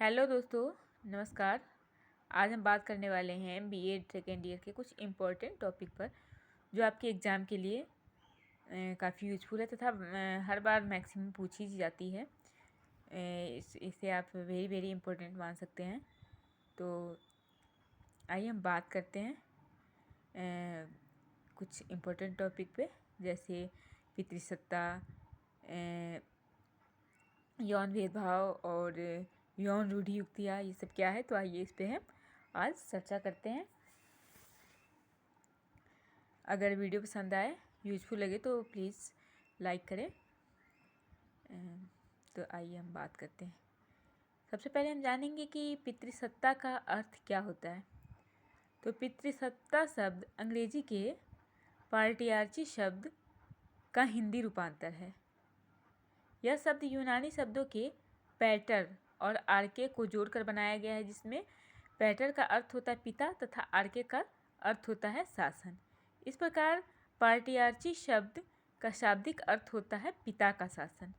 Hello दोस्तों, नमस्कार। आज हम बात करने वाले हैं बीएड सेकेंड ईयर के कुछ इम्पोर्टेंट टॉपिक पर जो आपके एग्ज़ाम के लिए काफ़ी यूजफुल है तथा हर बार मैक्सिमम पूछी जाती है। इसे आप वेरी वेरी इम्पोर्टेंट मान सकते हैं। तो आइए हम बात करते हैं कुछ इम्पोर्टेंट टॉपिक पे, जैसे पितृसत्ता, यौन भेदभाव और यौन रूढ़ि युक्तियाँ, ये सब क्या है। तो आइए इस पे हम आज चर्चा करते हैं। अगर वीडियो पसंद आए, यूजफुल लगे तो प्लीज़ लाइक करें। तो आइए हम बात करते हैं। सबसे पहले हम जानेंगे कि पितृसत्ता का अर्थ क्या होता है। तो पितृसत्ता शब्द अंग्रेजी के पार्टियार्ची शब्द का हिंदी रूपांतर है। यह शब्द यूनानी शब्दों के पैटर और आर्के को जोड़कर बनाया गया है, जिसमें पैटर का अर्थ होता है पिता तथा आर्के का अर्थ होता है शासन। इस प्रकार पार्टियार्ची शब्द का शाब्दिक अर्थ होता है पिता का शासन।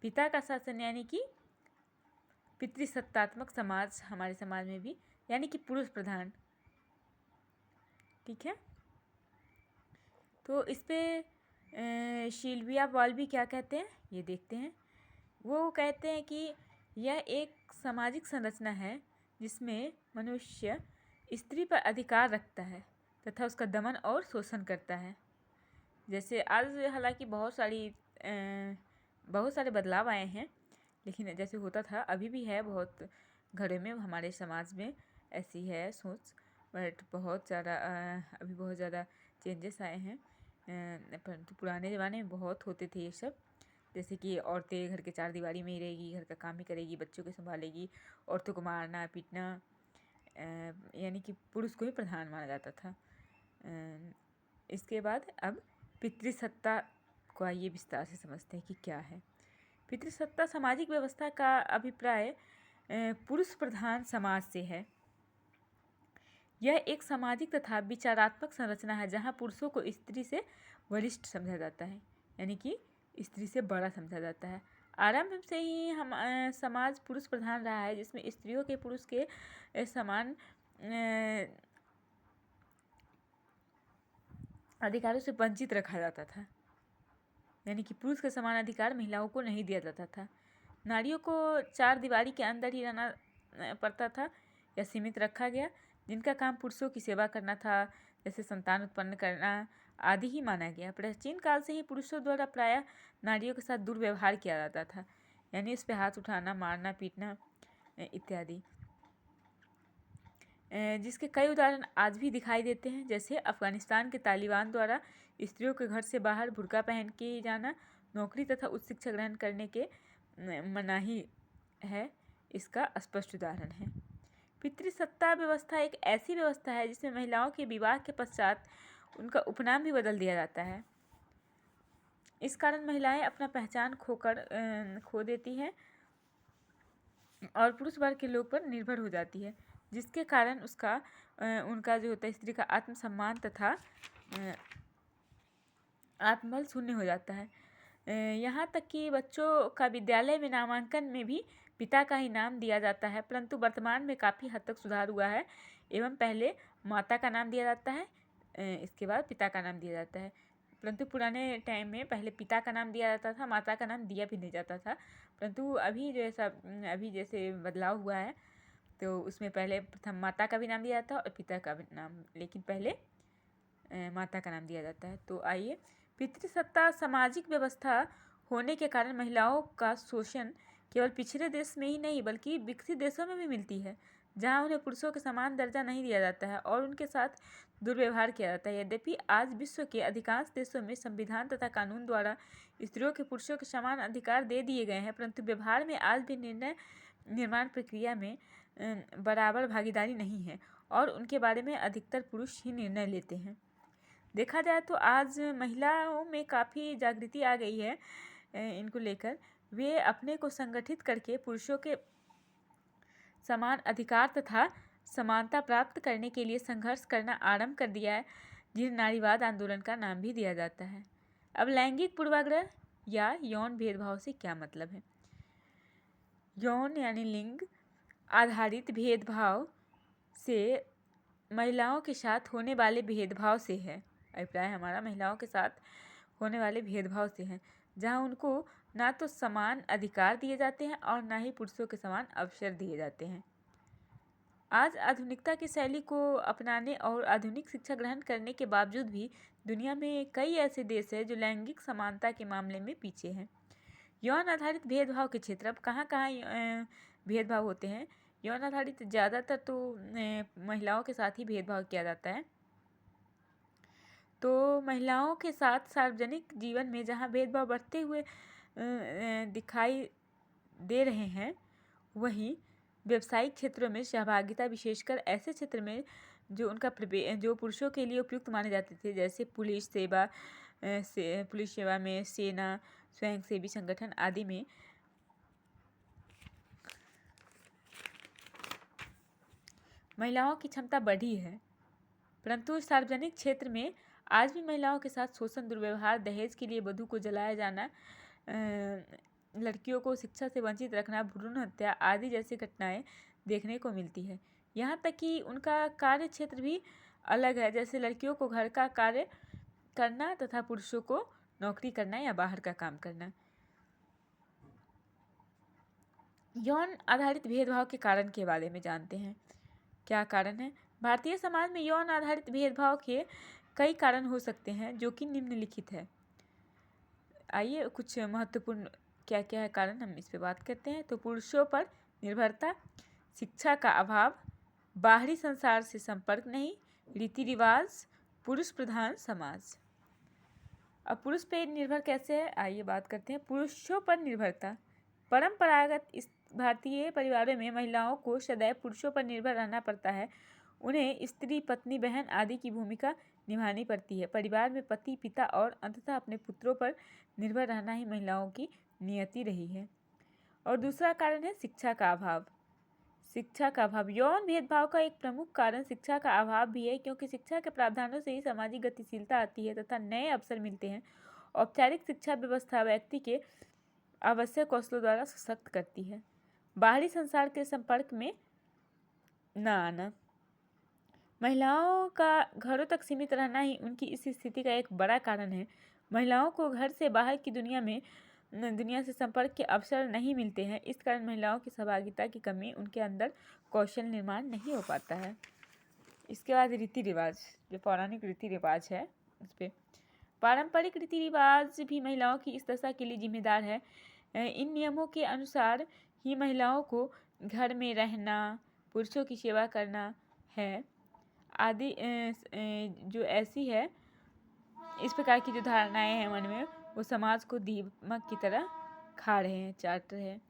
पिता का शासन यानी कि पितृसत्तात्मक समाज हमारे समाज में भी, यानी कि पुरुष प्रधान। ठीक है। तो इस पे सिल्विया बॉल्बी क्या कहते हैं, ये देखते हैं। वो कहते हैं कि यह एक सामाजिक संरचना है जिसमें मनुष्य स्त्री पर अधिकार रखता है तथा उसका दमन और शोषण करता है। जैसे आज हालांकि बहुत सारे बदलाव आए हैं, लेकिन जैसे होता था अभी भी है, बहुत घरों में हमारे समाज में ऐसी है सोच। बट बहुत ज़्यादा अभी बहुत ज़्यादा चेंजेस आए हैं, परंतु पुराने ज़माने में बहुत होते थे ये सब। जैसे कि औरतें घर के चार दीवारी में ही रहेगी, घर का काम ही करेगी, बच्चों को संभालेगी, औरतों को मारना पीटना, यानी कि पुरुष को ही प्रधान माना जाता था। इसके बाद अब पितृसत्ता को आइए विस्तार से समझते हैं कि क्या है। पितृसत्ता सामाजिक व्यवस्था का अभिप्राय पुरुष प्रधान समाज से है। यह एक सामाजिक तथा विचारात्मक संरचना है जहाँ पुरुषों को स्त्री से वरिष्ठ समझा जाता है, यानी कि स्त्री से बड़ा समझा जाता है। आरंभ से ही हम समाज पुरुष प्रधान रहा है, जिसमें स्त्रियों के पुरुष के समान अधिकारों से वंचित रखा जाता था, यानी कि पुरुष के समान अधिकार महिलाओं को नहीं दिया जाता था। नारियों को चार दीवारी के अंदर ही रहना पड़ता था या सीमित रखा गया। जिनका काम पुरुषों की सेवा करना था, जैसे संतान उत्पन्न करना आदि ही माना गया। प्राचीन काल से ही पुरुषों द्वारा प्रायः नारियों के साथ दुर्व्यवहार किया जाता था, यानी उस पर हाथ उठाना, मारना पीटना इत्यादि, जिसके कई उदाहरण आज भी दिखाई देते हैं। जैसे अफगानिस्तान के तालिबान द्वारा स्त्रियों के घर से बाहर बुर्का पहन के जाना, नौकरी तथा उच्च शिक्षा ग्रहण करने के मनाही है, इसका स्पष्ट उदाहरण है। पितृसत्ता व्यवस्था एक ऐसी व्यवस्था है जिसमें महिलाओं के विवाह के पश्चात उनका उपनाम भी बदल दिया जाता है। इस कारण महिलाएं अपना पहचान खो देती हैं और पुरुष वर्ग के लोग पर निर्भर हो जाती है, जिसके कारण उनका जो होता है स्त्री का आत्मसम्मान तथा आत्मबल शून्य हो जाता है। यहाँ तक कि बच्चों का विद्यालय में नामांकन में भी पिता का ही नाम दिया जाता है, परंतु वर्तमान में काफ़ी हद तक सुधार हुआ है एवं पहले माता का नाम दिया जाता है, इसके बाद पिता का नाम दिया जाता है। परंतु पुराने टाइम में पहले पिता का नाम दिया जाता था, माता का नाम दिया भी नहीं जाता था। परंतु अभी जैसे बदलाव हुआ है, तो उसमें पहले प्रथम माता का भी नाम दिया जाता है और पिता का भी नाम, लेकिन पहले माता का नाम दिया जाता है। तो आइए, पितृसत्ता सामाजिक व्यवस्था होने के कारण महिलाओं का शोषण केवल पिछड़े देश में ही नहीं बल्कि विकसित देशों में भी मिलती है, जहां उन्हें पुरुषों के समान दर्जा नहीं दिया जाता है और उनके साथ दुर्व्यवहार किया जाता है। यद्यपि आज विश्व के अधिकांश देशों में संविधान तथा कानून द्वारा स्त्रियों के पुरुषों के समान अधिकार दे दिए गए हैं, परंतु व्यवहार में आज भी निर्णय निर्माण प्रक्रिया में बराबर भागीदारी नहीं है और उनके बारे में अधिकतर पुरुष ही निर्णय लेते हैं। देखा जाए तो आज महिलाओं में काफ़ी जागृति आ गई है इनको लेकर। वे अपने को संगठित करके पुरुषों के समान अधिकार तथा समानता प्राप्त करने के लिए संघर्ष करना आरंभ कर दिया है, जिन्हें नारीवाद आंदोलन का नाम भी दिया जाता है। अब लैंगिक पूर्वाग्रह या यौन भेदभाव से क्या मतलब है। यौन यानी लिंग आधारित भेदभाव से महिलाओं के साथ होने वाले भेदभाव से है। अभिप्राय हमारा महिलाओं के साथ होने वाले भेदभाव से है, जहां उनको ना तो समान अधिकार दिए जाते हैं और ना ही पुरुषों के समान अवसर दिए जाते हैं। आज आधुनिकता की शैली को अपनाने और आधुनिक शिक्षा ग्रहण करने के बावजूद भी दुनिया में कई ऐसे देश हैं जो लैंगिक समानता के मामले में पीछे हैं। यौन आधारित भेदभाव के क्षेत्र, अब कहाँ कहाँ भेदभाव होते हैं। यौन आधारित ज़्यादातर तो महिलाओं के साथ ही भेदभाव किया जाता है। तो महिलाओं के साथ सार्वजनिक जीवन में जहाँ भेदभाव बढ़ते हुए दिखाई दे रहे हैं, वहीं व्यावसायिक क्षेत्रों में सहभागिता, विशेषकर ऐसे क्षेत्र में जो पुरुषों के लिए उपयुक्त माने जाते थे, जैसे पुलिस सेवा में, सेना, स्वयंसेवी संगठन आदि में महिलाओं की क्षमता बढ़ी है। परंतु सार्वजनिक क्षेत्र में आज भी महिलाओं के साथ शोषण, दुर्व्यवहार, दहेज के लिए वधू को जलाया जाना, लड़कियों को शिक्षा से वंचित रखना, भ्रूण हत्या आदि जैसी घटनाएं देखने को मिलती है। यहाँ तक कि उनका कार्य क्षेत्र भी अलग है, जैसे लड़कियों को घर का कार्य करना तथा पुरुषों को नौकरी करना या बाहर का काम करना। यौन आधारित भेदभाव के कारण के बारे में जानते हैं। क्या कारण है? भारतीय समाज में यौन आधारित भेदभाव के कई कारण हो सकते हैं, जो कि निम्नलिखित है। आइए कुछ महत्वपूर्ण क्या क्या है कारण, हम इस पे बात करते हैं। तो पुरुषों पर निर्भरता, शिक्षा का अभाव, बाहरी संसार से संपर्क नहीं, रीति रिवाज, पुरुष प्रधान समाज। अब पुरुष पे निर्भर कैसे है, आइए बात करते हैं। पुरुषों पर निर्भरता, परंपरागत इस भारतीय परिवारों में महिलाओं को सदैव पुरुषों पर निर्भर रहना पड़ता है। उन्हें स्त्री, पत्नी, बहन आदि की भूमिका निभानी पड़ती है। परिवार में पति, पिता और अंततः अपने पुत्रों पर निर्भर रहना ही महिलाओं की नियति रही है। और दूसरा कारण है शिक्षा का अभाव। शिक्षा का अभाव यौन भेदभाव का एक प्रमुख कारण शिक्षा का अभाव भी है, क्योंकि शिक्षा के प्रावधानों से ही सामाजिक गतिशीलता आती है तथा नए अवसर मिलते हैं। औपचारिक शिक्षा व्यवस्था व्यक्ति के आवश्यक कौशलों द्वारा सशक्त करती है। बाहरी संसार के संपर्क में न आना, महिलाओं का घरों तक सीमित रहना ही उनकी इस स्थिति का एक बड़ा कारण है। महिलाओं को घर से बाहर की दुनिया से संपर्क के अवसर नहीं मिलते हैं। इस कारण महिलाओं की सहभागिता की कमी, उनके अंदर कौशल निर्माण नहीं हो पाता है। इसके बाद रीति रिवाज, जो पौराणिक रीति रिवाज है उस पर, पारंपरिक रीति रिवाज भी महिलाओं की इस दशा के लिए जिम्मेदार है। इन नियमों के अनुसार ही महिलाओं को घर में रहना, पुरुषों की सेवा करना है आदि जो ऐसी है, इस प्रकार की जो धारणाएं हैं मन में, वो समाज को दीमक की तरह खा रहे हैं, चाट रहे हैं।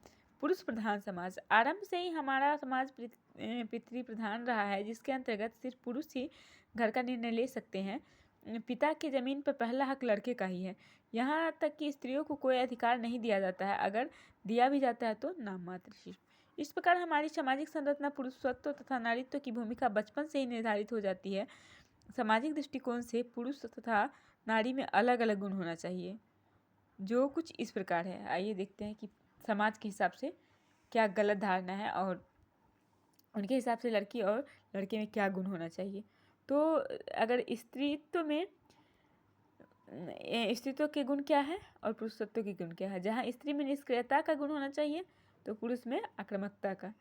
पुरुष प्रधान समाज, आरंभ से ही हमारा समाज पितृ प्रधान रहा है, जिसके अंतर्गत सिर्फ पुरुष ही घर का निर्णय ले सकते हैं। पिता की जमीन पर पहला हक लड़के का ही है। यहाँ तक कि स्त्रियों को कोई अधिकार नहीं दिया जाता है, अगर दिया भी जाता है तो नाम मात्र सिर्फ। इस प्रकार हमारी सामाजिक संरचना पुरुषत्व तथा नारीत्व की भूमिका बचपन से ही निर्धारित हो जाती है। सामाजिक दृष्टिकोण से पुरुष तथा नारी में अलग अलग गुण होना चाहिए, जो कुछ इस प्रकार है। आइए देखते हैं कि समाज के हिसाब से क्या गलत धारणा है और उनके हिसाब से लड़की और लड़के में क्या गुण होना चाहिए। तो अगर स्त्रीत्व के गुण क्या है और पुरुषत्व के गुण क्या है, जहाँ स्त्री में निष्क्रियता का गुण होना चाहिए तो पुरुष में आक्रामकता का,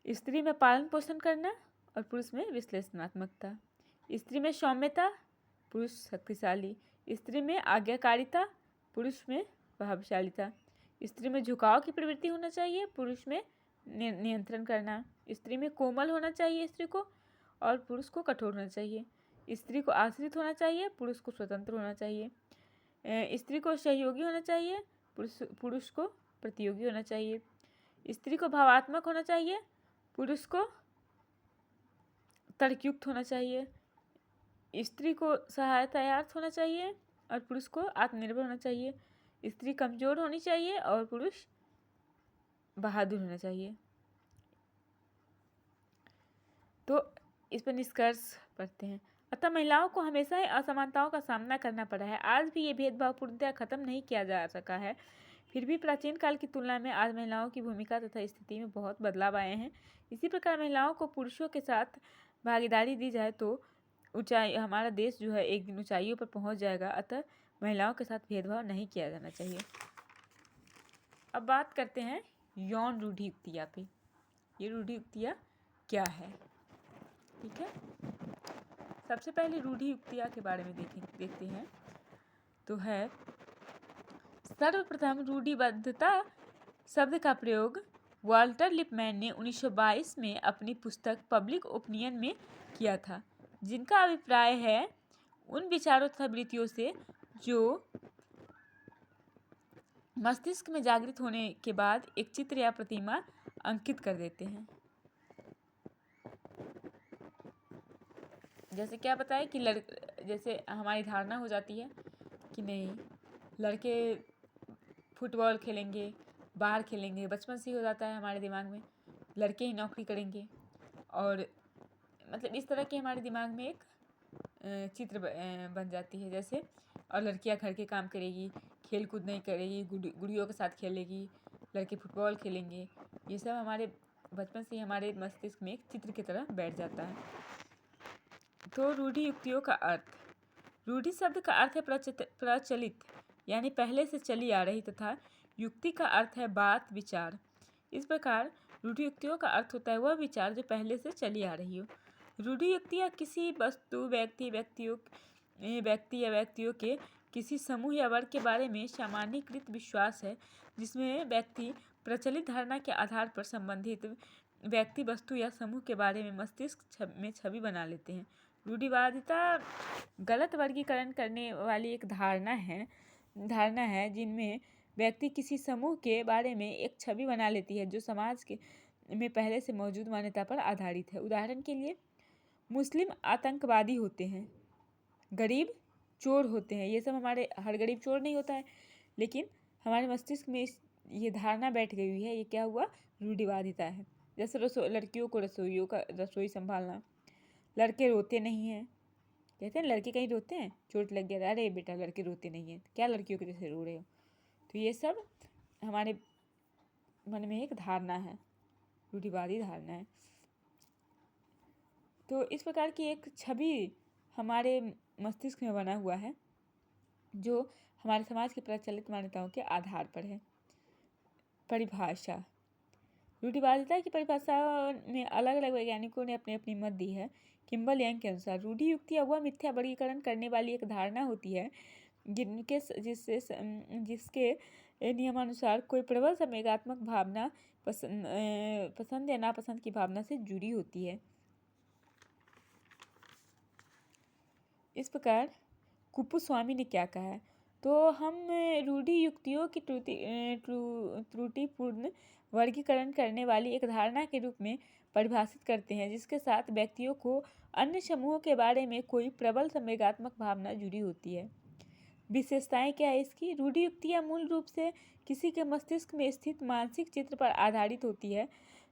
स्त्री में पालन पोषण करना और पुरुष में विश्लेषणात्मकता, स्त्री में सौम्यता, पुरुष शक्तिशाली, स्त्री में आज्ञाकारिता, पुरुष में प्रभावशालिता, स्त्री में झुकाव की प्रवृत्ति होना चाहिए, पुरुष में नियंत्रण करना, स्त्री में कोमल होना चाहिए स्त्री को और पुरुष को कठोर होना चाहिए, स्त्री को आश्रित होना चाहिए, पुरुष को स्वतंत्र होना चाहिए, स्त्री को सहयोगी होना चाहिए, पुरुष को प्रतियोगी होना चाहिए, स्त्री को भावात्मक होना चाहिए, पुरुष को तर्कयुक्त होना चाहिए, स्त्री को सहायतायार्थ होना चाहिए और पुरुष को आत्मनिर्भर होना चाहिए, स्त्री कमजोर होनी चाहिए और पुरुष बहादुर होना चाहिए। तो इस पर निष्कर्ष पढ़ते हैं। अतः महिलाओं को हमेशा ही असमानताओं का सामना करना पड़ा है। आज भी ये भेदभाव पूर्णतः खत्म नहीं किया जा सका है। फिर भी प्राचीन काल की तुलना में आज महिलाओं की भूमिका तथा स्थिति में बहुत बदलाव आए हैं। इसी प्रकार महिलाओं को पुरुषों के साथ भागीदारी दी जाए तो ऊंचाई हमारा देश जो है एक दिन ऊंचाइयों पर पहुंच जाएगा। अतः महिलाओं के साथ भेदभाव नहीं किया जाना चाहिए। अब बात करते हैं यौन रूढ़ियुक्तियाँ पे। ये रूढ़ियुक्तियाँ क्या है, ठीक है। सबसे पहले रूढ़ियुक्तियाँ के बारे में देखते हैं तो है, सर्वप्रथम रूढ़िबद्धता शब्द का प्रयोग वाल्टर लिपमैन ने 1922 में अपनी पुस्तक पब्लिक ओपिनियन में किया था, जिनका अभिप्राय है उन विचारों तथा वृत्तियों से जो मस्तिष्क में जागृत होने के बाद एक चित्र या प्रतिमा अंकित कर देते हैं। जैसे क्या बताए कि जैसे हमारी धारणा हो जाती है कि नहीं, लड़के फुटबॉल खेलेंगे, बाहर खेलेंगे, बचपन से ही हो जाता है हमारे दिमाग में, लड़के ही नौकरी करेंगे, और मतलब इस तरह के हमारे दिमाग में एक चित्र बन जाती है जैसे। और लड़कियां घर के काम करेगी, खेल कूद नहीं करेगी, गुड़ियों के साथ खेलेगी, लड़के फुटबॉल खेलेंगे, ये सब हमारे बचपन से ही हमारे मस्तिष्क में एक चित्र की तरह बैठ जाता है। तो रूढ़ियुक्तियों का अर्थ, रूढ़ि शब्द का अर्थ है प्रचलित यानी पहले से चली आ रही, तथा युक्ति का अर्थ है बात, विचार। इस प्रकार रूढ़ियुक्तियों का अर्थ होता है वह विचार जो पहले से चली आ रही हो। रूढ़ियुक्तियाँ किसी वस्तु, व्यक्ति या व्यक्तियों के किसी समूह या वर्ग के बारे में सामान्यीकृत विश्वास है, जिसमें व्यक्ति प्रचलित धारणा के आधार पर संबंधित व्यक्ति, वस्तु या समूह के बारे में मस्तिष्क में छवि बना लेते हैं। रूढ़िवादिता गलत वर्गीकरण करने वाली एक धारणा है जिनमें व्यक्ति किसी समूह के बारे में एक छवि बना लेती है जो समाज के में पहले से मौजूद मान्यता पर आधारित है। उदाहरण के लिए, मुस्लिम आतंकवादी होते हैं, गरीब चोर होते हैं। ये सब हमारे, हर गरीब चोर नहीं होता है, लेकिन हमारे मस्तिष्क में ये धारणा बैठ गई हुई है। ये क्या हुआ? रूढ़िवादिता है। जैसे लड़कियों को रसोई संभालना, लड़के रोते नहीं हैं। कहते हैं लड़के कहीं रोते हैं, चोट लग गया, अरे बेटा लड़के रोते नहीं हैं, क्या लड़कियों के जैसे रो रहे हो। तो ये सब हमारे मन में एक धारणा है, रूढ़िवादी धारणा है। तो इस प्रकार की एक छवि हमारे मस्तिष्क में बना हुआ है जो हमारे समाज की प्रचलित मान्यताओं के आधार पर है। परिभाषा, रूढ़िवादिता की परिभाषा में अलग अलग वैज्ञानिकों ने अपनी अपनी मत दी है। किम्बल यंग के अनुसार रूढ़ियुक्तियाँ वह मिथ्या वर्गीकरण करने वाली एक धारणा होती है जिसके नियमानुसार कोई प्रबल संवेगात्मक भावना पसंद या नापसंद की भावना से जुड़ी होती है। इस प्रकार कुपुस्वामी ने क्या कहा है, तो हम रूढ़ियुक्तियों की त्रुटिपूर्ण वर्गीकरण करने वाली एक धारणा के रूप में परिभाषित करते हैं जिसके साथ व्यक्तियों को अन्य समूहों के बारे में कोई प्रबल संवेगात्मक भावना जुड़ी होती है। विशेषताएं क्या है इसकी? रूढ़ियुक्तियाँ मूल रूप से किसी के मस्तिष्क में स्थित मानसिक चित्र पर आधारित होती है।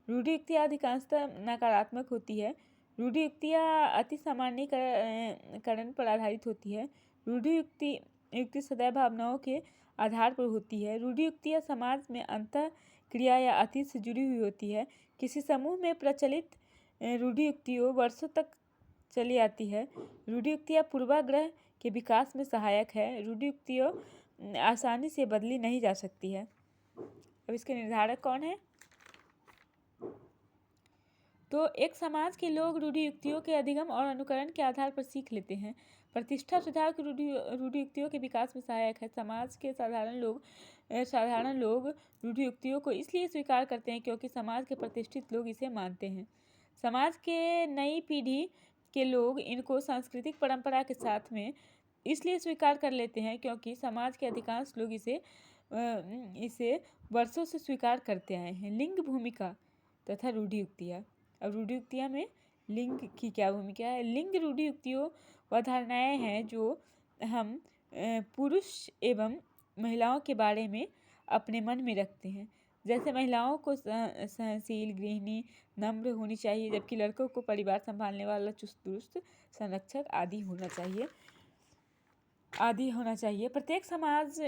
रूढ़ियुक्तियाँ अधिकांशतः नकारात्मक होती है। रूढ़ियुक्तियाँ अति सामान्यीकरण पर आधारित होती है। रूढ़ियुक्ति सदैव भावनाओं के आधार पर होती है। रूढ़ियुक्तियाँ समाज में अंतः क्रिया या अतीत से जुड़ी हुई होती है। किसी समूह में प्रचलित रूढ़ियुक्तियों वर्षों तक चली आती है। रूढ़ियुक्तियाँ पूर्वाग्रह के विकास में सहायक है। रूढ़ियुक्तियों आसानी से बदली नहीं जा सकती है। अब इसके निर्धारक कौन है? तो एक समाज के लोग रूढ़ियुक्तियों के अधिगम और अनुकरण के आधार पर सीख लेते हैं। प्रतिष्ठा सुधार की रूढ़ियुक्तियों के विकास में सहायक है। समाज के साधारण लोग रूढ़ियुक्तियों को इसलिए स्वीकार करते हैं क्योंकि समाज के प्रतिष्ठित लोग इसे मानते हैं। समाज के नई पीढ़ी के लोग इनको सांस्कृतिक परंपरा के साथ में इसलिए स्वीकार कर लेते हैं क्योंकि समाज के अधिकांश लोग इसे वर्षों से स्वीकार करते आए हैं। लिंग भूमिका तथा रूढ़ियुक्तियाँ। अब रूढ़ियुक्तियाँ में लिंग की क्या भूमिका है? लिंग रूढ़ियुक्तियों व धारणाएँ हैं जो हम पुरुष एवं महिलाओं के बारे में अपने मन में रखते हैं। जैसे महिलाओं को सहनशील, गृहिणी, नम्र होनी चाहिए, जबकि लड़कों को परिवार संभालने वाला, चुस्त दुरुस्त, संरक्षक आदि होना चाहिए। प्रत्येक समाज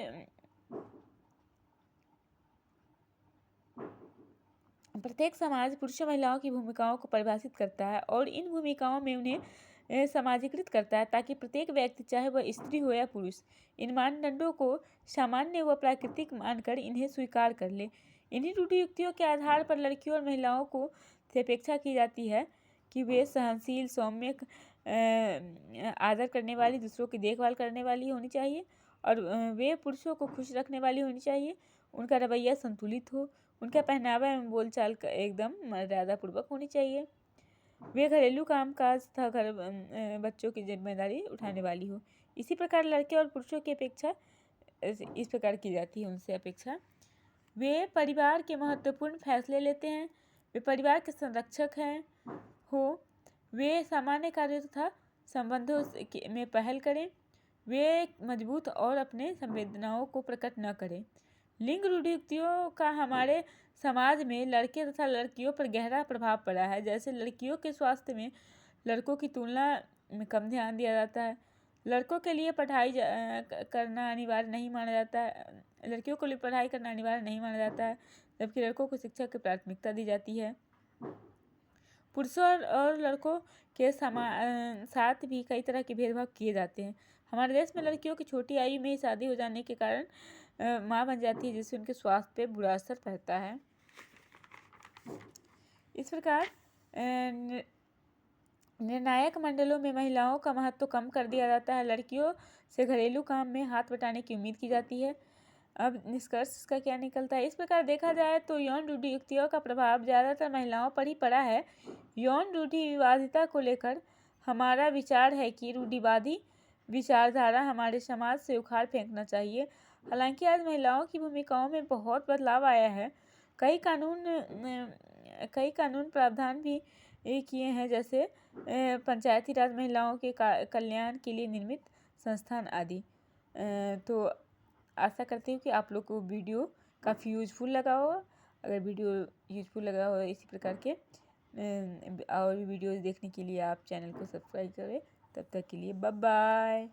प्रत्येक समाज पुरुष और महिलाओं की भूमिकाओं को परिभाषित करता है और इन भूमिकाओं में उन्हें समाजीकृत करता है ताकि प्रत्येक व्यक्ति, चाहे वह स्त्री हो या पुरुष, इन मानदंडों को सामान्य व प्राकृतिक मानकर इन्हें स्वीकार कर ले। इन्हीं रूढ़ि युक्तियों के आधार पर लड़कियों और महिलाओं को से अपेक्षा की जाती है कि वे सहनशील, सौम्य, आदर करने वाली, दूसरों की देखभाल करने वाली होनी चाहिए और वे पुरुषों को खुश रखने वाली होनी चाहिए। उनका रवैया संतुलित हो, उनका पहनावा एवं बोलचाल एकदम मर्यादापूर्वक होनी चाहिए। वे घरेलू काम काज तथा घर बच्चों की जिम्मेदारी उठाने वाली हो। इसी प्रकार लड़के और पुरुषों की अपेक्षा इस प्रकार की जाती है उनसे अपेक्षा। वे परिवार के महत्वपूर्ण फैसले लेते हैं, वे परिवार के संरक्षक हैं हो, वे सामान्य कार्यों तथा संबंधों में पहल करें, वे मजबूत और अपने संवेदनाओं को प्रकट न करें। लिंग रूढ़ि युक्तियों का हमारे समाज में लड़के तथा लड़कियों पर गहरा प्रभाव पड़ा है। जैसे लड़कियों के स्वास्थ्य में लड़कों की तुलना में कम ध्यान दिया जाता है, लड़कों के लिए पढ़ाई करना अनिवार्य नहीं माना जाता है, लड़कियों को लिए पढ़ाई करना अनिवार्य नहीं माना जाता है, जबकि लड़कों को शिक्षा की प्राथमिकता दी जाती है। पुरुषों और लड़कों के साथ भी कई तरह के भेदभाव किए जाते हैं। हमारे देश में लड़कियों की छोटी आयु में ही शादी हो जाने के कारण माँ बन जाती है, जिससे उनके स्वास्थ्य पे बुरा असर पड़ता है। इस प्रकार निर्णायक मंडलों में महिलाओं का महत्व कम कर दिया जाता है, लड़कियों से घरेलू काम में हाथ बटाने की उम्मीद की जाती है। अब निष्कर्ष इसका क्या निकलता है? इस प्रकार देखा जाए तो यौन रूढ़ि युक्तियों का प्रभाव ज़्यादातर महिलाओं पर ही पड़ा है। यौन रूढ़िवादिता को लेकर हमारा विचार है कि रूढ़िवादी विचारधारा हमारे समाज से उखाड़ फेंकना चाहिए। हालांकि आज महिलाओं की भूमिकाओं में बहुत बदलाव आया है। कई कानून प्रावधान भी किए हैं, जैसे पंचायती राज, महिलाओं के कल्याण के लिए निर्मित संस्थान आदि। तो आशा करती हूँ कि आप लोग को वीडियो काफ़ी यूजफुल लगा होगा। अगर वीडियो यूजफुल लगा हो इसी प्रकार के और वीडियोज़ देखने के लिए आप चैनल को सब्सक्राइब करें। तब तक के लिए बाय बाय।